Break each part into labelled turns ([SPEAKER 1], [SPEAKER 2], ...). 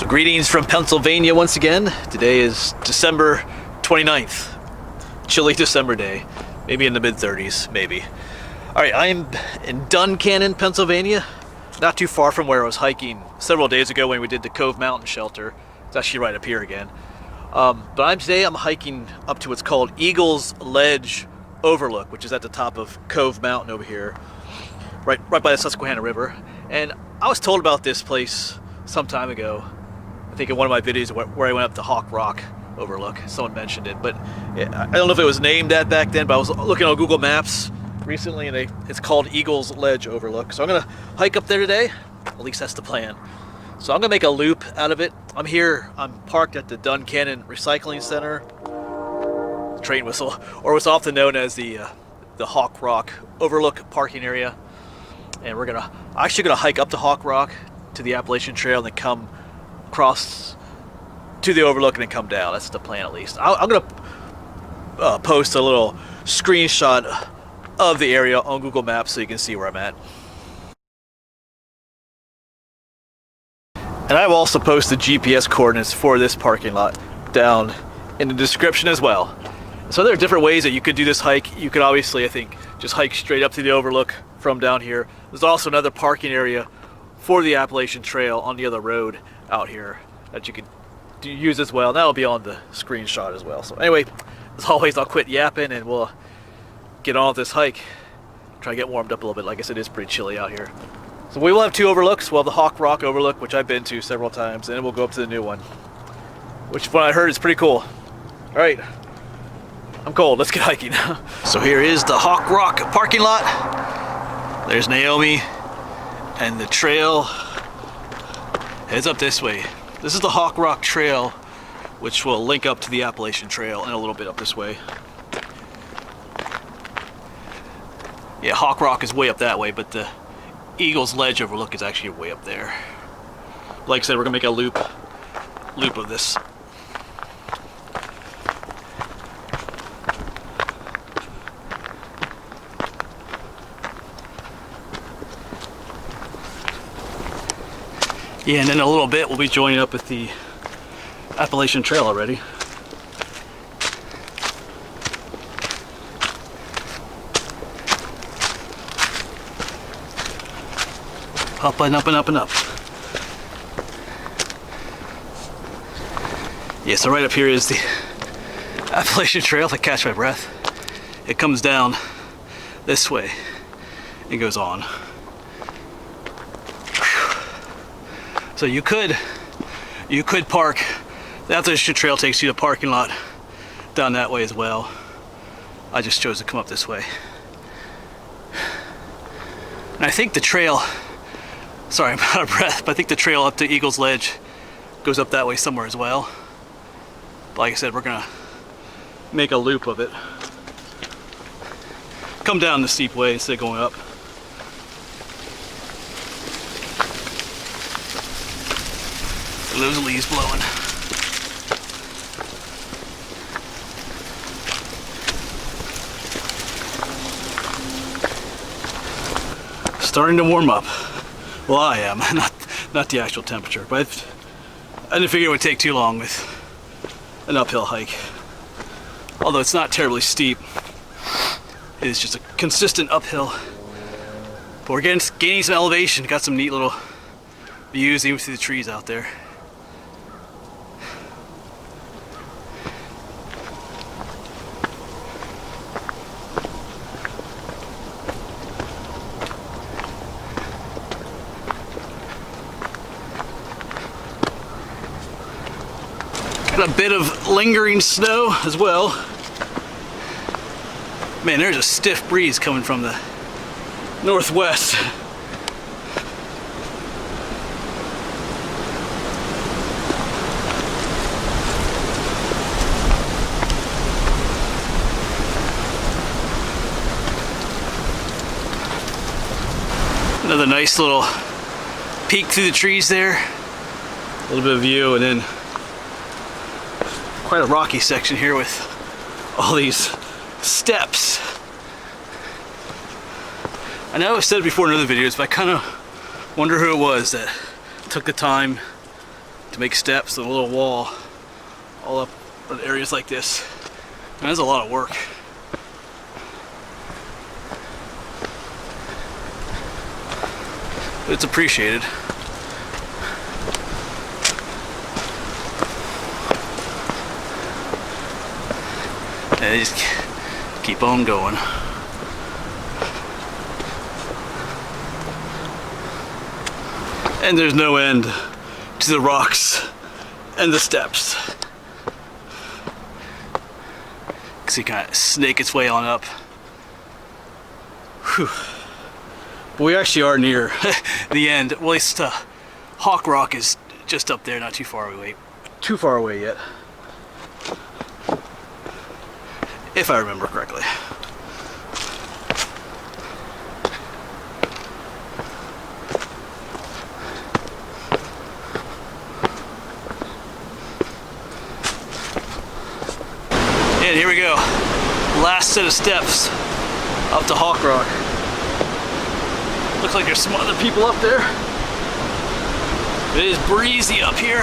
[SPEAKER 1] So greetings from Pennsylvania once again. Today is December 29th. Chilly December day. Maybe in the mid-30s, maybe. Alright, I'm in Duncannon, Pennsylvania. Not too far from where I was hiking several days ago when we did the Cove Mountain Shelter. It's actually right up here again. But today I'm hiking up to what's called Eagle's Ledge Overlook, which is at the top of Cove Mountain over here. Right by the Susquehanna River. And I was told about this place some time ago. I think in one of my videos where I went up to Hawk Rock Overlook, someone mentioned it, but I don't know if it was named that back then, but I was looking on Google Maps recently and it's called Eagle's Ledge Overlook. So I'm gonna hike up there today, at least that's the plan. So I'm gonna make a loop out of it. I'm parked at the Duncannon Recycling Center, train whistle, or what's often known as the Hawk Rock Overlook parking area. And I'm actually gonna hike up to Hawk Rock to the Appalachian Trail and then come across to the overlook and then come down. That's the plan, at least. I'm gonna post a little screenshot of the area on Google Maps so you can see where I'm at. And I will also post the GPS coordinates for this parking lot down in the description as well. So there are different ways that you could do this hike. You could obviously, I think, just hike straight up to the overlook from down here. There's also another parking area for the Appalachian Trail on the other road out here that you could use as well. That'll be on the screenshot as well. So anyway, as always, I'll quit yapping and we'll get on with this hike. Try to get warmed up a little bit. Like I said, it's pretty chilly out here. So we will have two overlooks. We'll have the Hawk Rock Overlook, which I've been to several times, and then we'll go up to the new one, which one I heard is pretty cool. All right, I'm cold. Let's get hiking. So here is the Hawk Rock parking lot. There's Naomi, and the trail heads up this way. This is the Hawk Rock Trail, which will link up to the Appalachian Trail and a little bit up this way. Yeah, Hawk Rock is way up that way, but the Eagle's Ledge Overlook is actually way up there. Like I said, we're gonna make a loop of this. Yeah, and in a little bit we'll be joining up with the Appalachian Trail already. Up and up and up and up. Yeah, so right up here is the Appalachian Trail. If I catch my breath, it comes down this way and goes on. So you could park. The Appalachian Trail takes you to the parking lot down that way as well. I just chose to come up this way. And I think the trail, sorry, I'm out of breath, but I think the trail up to Eagle's Ledge goes up that way somewhere as well. But like I said, we're gonna make a loop of it. Come down the steep way instead of going up. Those leaves blowing. Starting to warm up. Well, I am, not the actual temperature, but I didn't figure it would take too long with an uphill hike. Although it's not terribly steep, it is just a consistent uphill. But we're gaining some elevation. Got some neat little views even through the trees out there. Got a bit of lingering snow as well. Man, there's a stiff breeze coming from the northwest. Another nice little peek through the trees there. A little bit of view, and then quite a rocky section here with all these steps. I know I've said it before in other videos, but I kind of wonder who it was that took the time to make steps and a little wall all up in areas like this. And that's a lot of work. But it's appreciated. And just keep on going. And there's no end to the rocks and the steps. See, kind of snake its way on up. Whew. But we actually are near the end. Well, at least Hawk Rock is just up there, not too far away. Too far away yet, if I remember correctly. And here we go. Last set of steps up to Hawk Rock. Looks like there's some other people up there. It is breezy up here.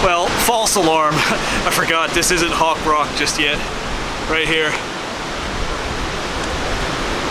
[SPEAKER 1] Well, false alarm. I forgot, this isn't Hawk Rock just yet. Right here.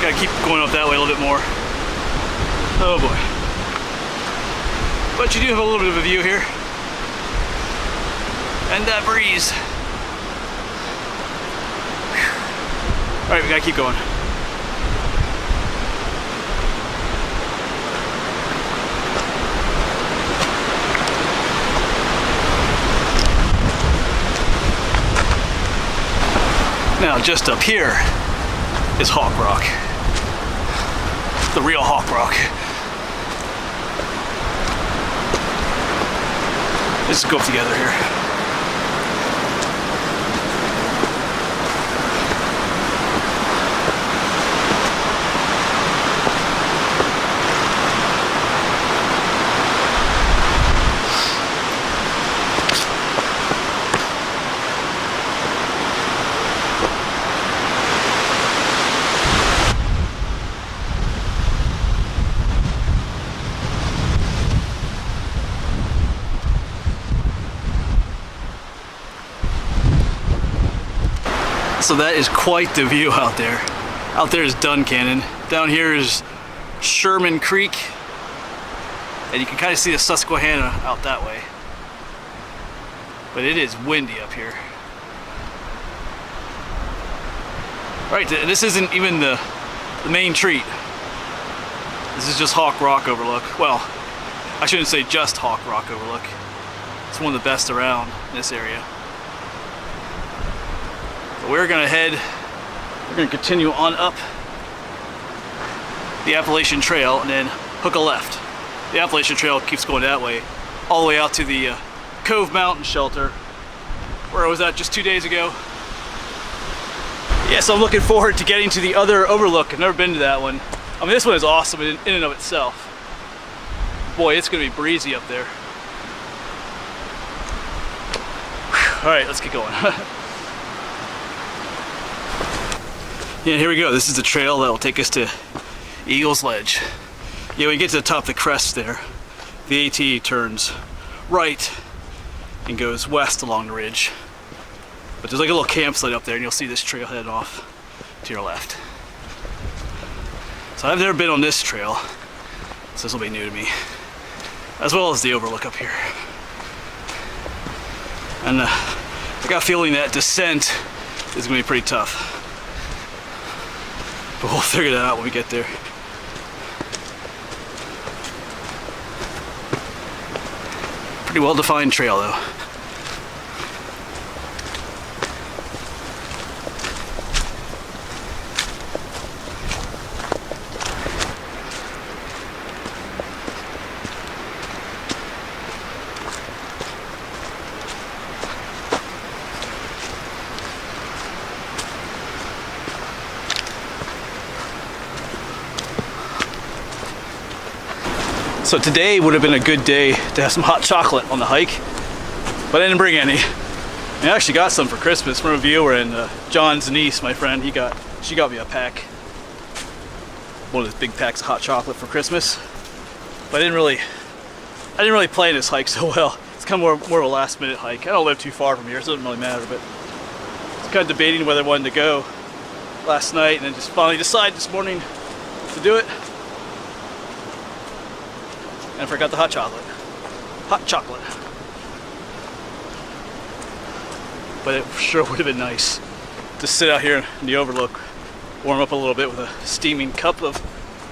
[SPEAKER 1] Gotta keep going up that way a little bit more. Oh boy. But you do have a little bit of a view here. And that breeze. Whew. Alright, we gotta keep going. Now, just up here is Hawk Rock. The real Hawk Rock. Let's go up together here. So that is quite the view out there. Out there is Duncannon. Down here is Sherman Creek. And you can kind of see the Susquehanna out that way. But it is windy up here. Right, this isn't even the main treat. This is just Hawk Rock Overlook. Well, I shouldn't say just Hawk Rock Overlook. It's one of the best around in this area. We're gonna continue on up the Appalachian Trail and then hook a left. The Appalachian Trail keeps going that way, all the way out to the Cove Mountain Shelter, where I was at just 2 days ago. Yes, I'm looking forward to getting to the other overlook. I've never been to that one. I mean, this one is awesome in and of itself. Boy, it's gonna be breezy up there. Whew. All right, let's get going. Yeah, here we go. This is the trail that will take us to Eagle's Ledge. Yeah, when you get to the top of the crest there, the AT turns right and goes west along the ridge. But there's like a little campsite up there and you'll see this trail head off to your left. So I've never been on this trail, so this will be new to me. As well as the overlook up here. And I got a feeling that descent is going to be pretty tough. But we'll figure that out when we get there. Pretty well defined trail though. So today would have been a good day to have some hot chocolate on the hike, but I didn't bring any. I actually got some for Christmas from a viewer, and John's niece, my friend, she got me a pack. one of those big packs of hot chocolate for Christmas. But I didn't really plan this hike so well. It's kind of more of a last minute hike. I don't live too far from here, so it doesn't really matter, but I was kind of debating whether I wanted to go last night, and then just finally decided this morning to do it. And I forgot the hot chocolate. Hot chocolate. But it sure would have been nice to sit out here in the overlook, warm up a little bit with a steaming cup of,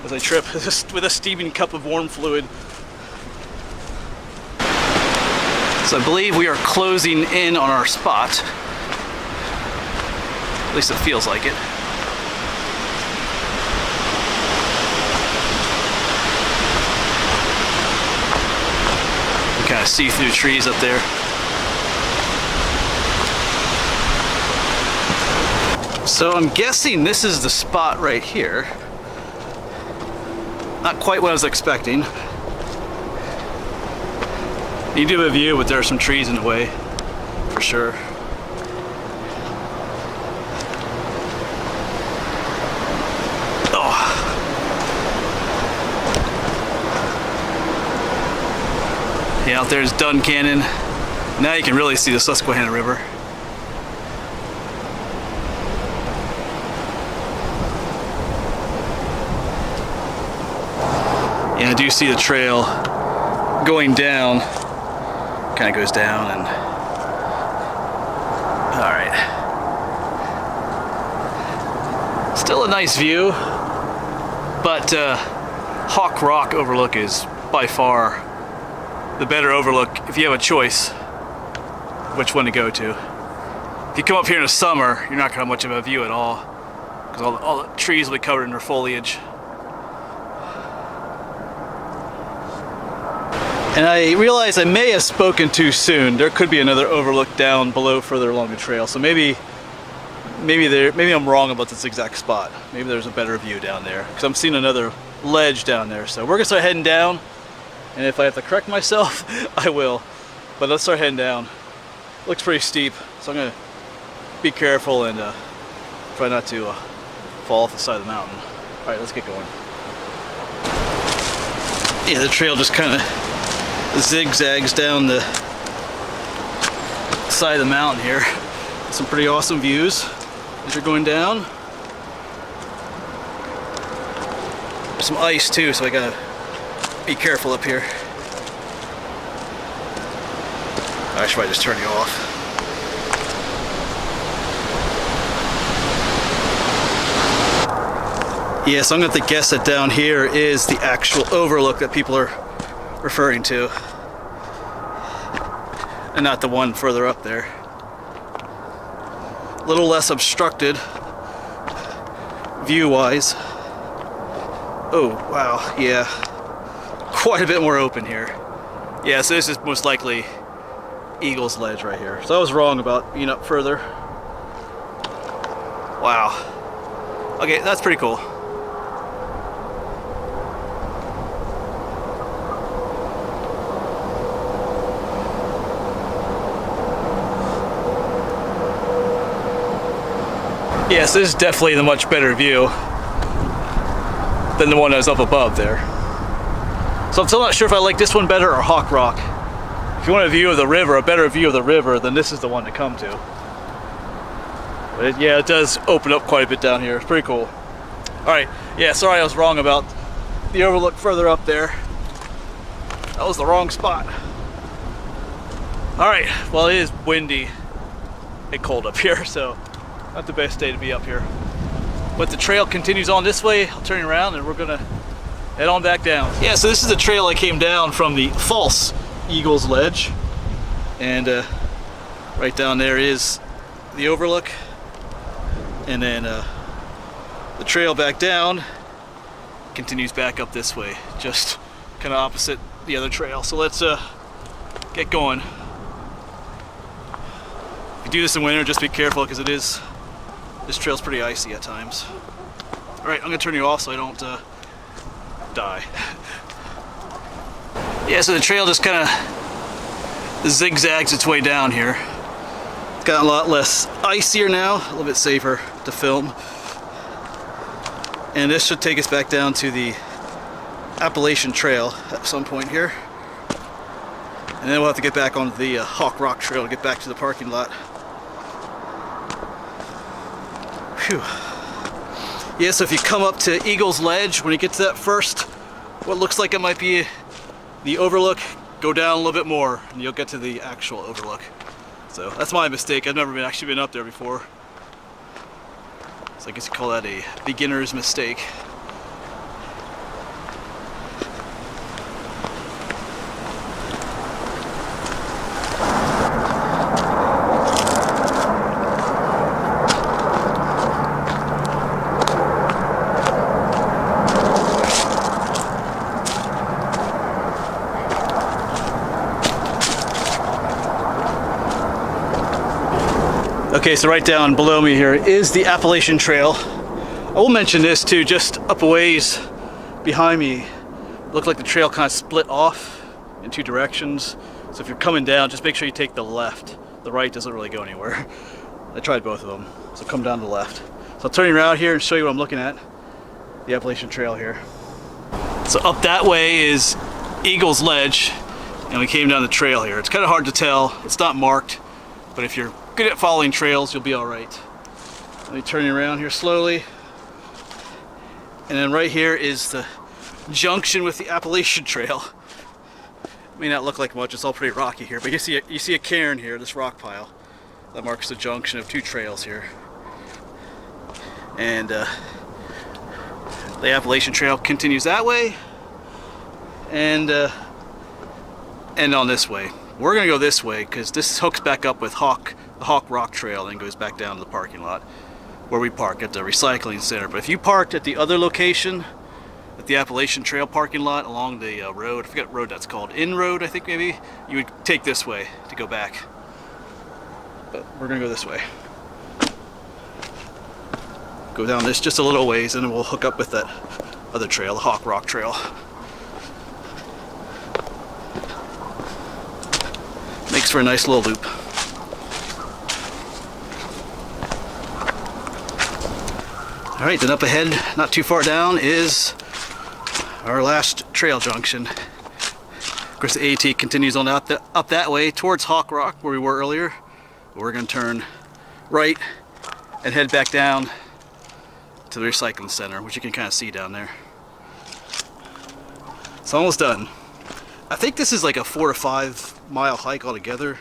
[SPEAKER 1] as I trip, with a steaming cup of warm fluid. So I believe we are closing in on our spot. At least it feels like it. You kind of see through the trees up there. So I'm guessing this is the spot right here. Not quite what I was expecting. You do have a view, but there are some trees in the way, for sure. Oh. Yeah, out there's Duncannon. Now you can really see the Susquehanna River. And I do see the trail going down. Kind of goes down and... Alright. Still a nice view, but Hawk Rock overlook is by far the better overlook if you have a choice which one to go to. If you come up here in the summer, you're not going to have much of a view at all, because all the trees will be covered in their foliage. And I realize I may have spoken too soon. There could be another overlook down below further along the trail. So maybe I'm wrong about this exact spot. Maybe there's a better view down there, because I'm seeing another ledge down there. So we're gonna start heading down, and if I have to correct myself, I will. But let's start heading down. Looks pretty steep, so I'm gonna be careful and try not to fall off the side of the mountain. All right, let's get going. Yeah, the trail just kind of zigzags down the side of the mountain here. Some pretty awesome views as you're going down. There's some ice too, so I gotta be careful up here. I should probably just turn you off. Yeah, so I'm gonna have to guess that down here is the actual overlook that people are referring to, and not the one further up there. A little less obstructed view-wise. Oh, wow, yeah. Quite a bit more open here. Yeah, so this is most likely Eagle's Ledge right here. So I was wrong about being up further. Wow. Okay, that's pretty cool. Yes, this is definitely the much better view than the one that was up above there. So I'm still not sure if I like this one better or Hawk Rock. If you want a view of the river, a better view of the river, then this is the one to come to. But yeah, it does open up quite a bit down here. It's pretty cool. Alright, yeah, sorry I was wrong about the overlook further up there. That was the wrong spot. Alright, well it is windy and cold up here, so not the best day to be up here. But the trail continues on this way. I'll turn around and we're gonna head on back down. Yeah, so this is the trail I came down from the false Eagle's Ledge. And right down there is the overlook. And then the trail back down continues back up this way, just kind of opposite the other trail. So let's get going. If you do this in winter, just be careful, because this trail's pretty icy at times. All right, I'm gonna turn you off so I don't die. Yeah, so the trail just kind of zigzags its way down here. It's gotten a lot less icier now, a little bit safer to film.
[SPEAKER 2] And this should take us back down to the Appalachian Trail at some point here. And then we'll have to get back on the Hawk Rock Trail to get back to the parking lot. Phew. Yeah, so if you come up to Eagle's Ledge, when you get to that first, what looks like it might be the overlook, go down a little bit more and you'll get to the actual overlook. So that's my mistake. I've never actually been up there before. So I guess you call that a beginner's mistake. Okay, so right down below me here is the Appalachian Trail. I will mention this too, just up a ways behind me, looked like the trail kind of split off in two directions. So if you're coming down, just make sure you take the left. The right doesn't really go anywhere. I tried both of them, so come down to the left. So I'll turn you around here and show you what I'm looking at. The Appalachian Trail here. So up that way is Eagle's Ledge, and we came down the trail here. It's kind of hard to tell, it's not marked, but if you're good at following trails, you'll be all right. Let me turn you around here slowly. And then right here is the junction with the Appalachian Trail. It may not look like much, it's all pretty rocky here, but you see a cairn here, this rock pile. That marks the junction of two trails here. And the Appalachian Trail continues that way and on this way. We're gonna go this way because this hooks back up with the Hawk Rock Trail and goes back down to the parking lot where we park at the recycling center. But if you parked at the other location, at the Appalachian Trail parking lot along the road, I forget what road that's called, In Road I think maybe, you would take this way to go back. But we're gonna go this way. Go down this just a little ways and then we'll hook up with that other trail, the Hawk Rock Trail. Makes for a nice little loop. Alright, then up ahead, not too far down, is our last trail junction. Of course the AT continues on up that way towards Hawk Rock where we were earlier. We're going to turn right and head back down to the recycling center, which you can kind of see down there. It's almost done. I think this is like a 4 to 5 mile hike altogether.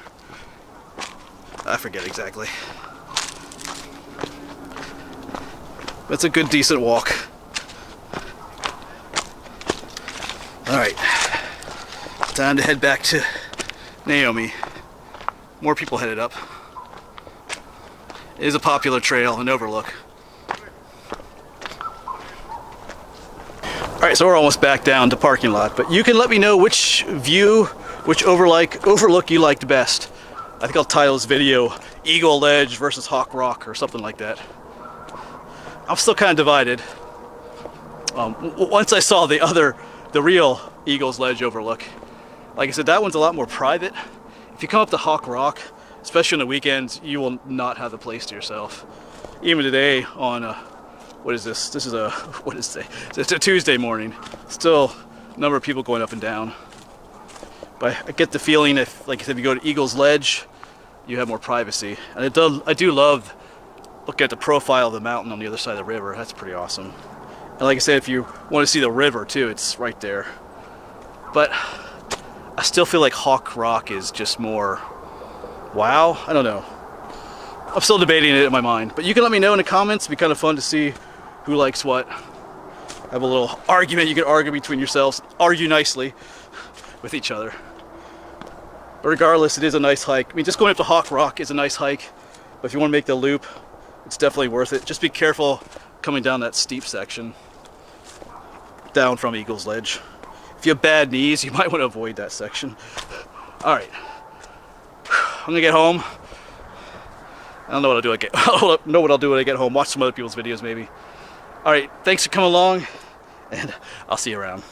[SPEAKER 2] I forget exactly. It's a good, decent walk. Alright, time to head back to Naomi. More people headed up. It is a popular trail and overlook. Alright, so we're almost back down to parking lot, but you can let me know which view, which overlook you liked best. I think I'll title this video Eagle Ledge versus Hawk Rock or something like that. I'm still kind of divided. Once I saw the real Eagle's Ledge overlook, like I said, that one's a lot more private. If you come up to Hawk Rock, especially on the weekends, you will not have the place to yourself. Even today on what is this? This is what is it? It's a Tuesday morning. Still a number of people going up and down. But I get the feeling if, like I said, if you go to Eagle's Ledge, you have more privacy. And I do love looking at the profile of the mountain on the other side of the river. That's pretty awesome. And like I said, if you want to see the river too, it's right there. But I still feel like Hawk Rock is just more wow. I don't know. I'm still debating it in my mind. But you can let me know in the comments. It'd be kind of fun to see who likes what. Have a little argument. You can argue between yourselves. Argue nicely with each other. But regardless, it is a nice hike. I mean, just going up to Hawk Rock is a nice hike. But if you want to make the loop, it's definitely worth it. Just be careful coming down that steep section down from Eagle's Ledge. If you have bad knees, you might want to avoid that section. All right, I'm gonna get home. I don't know what I'll do. I know what I'll do when I get home. Watch some other people's videos maybe. All right, thanks for coming along, and I'll see you around.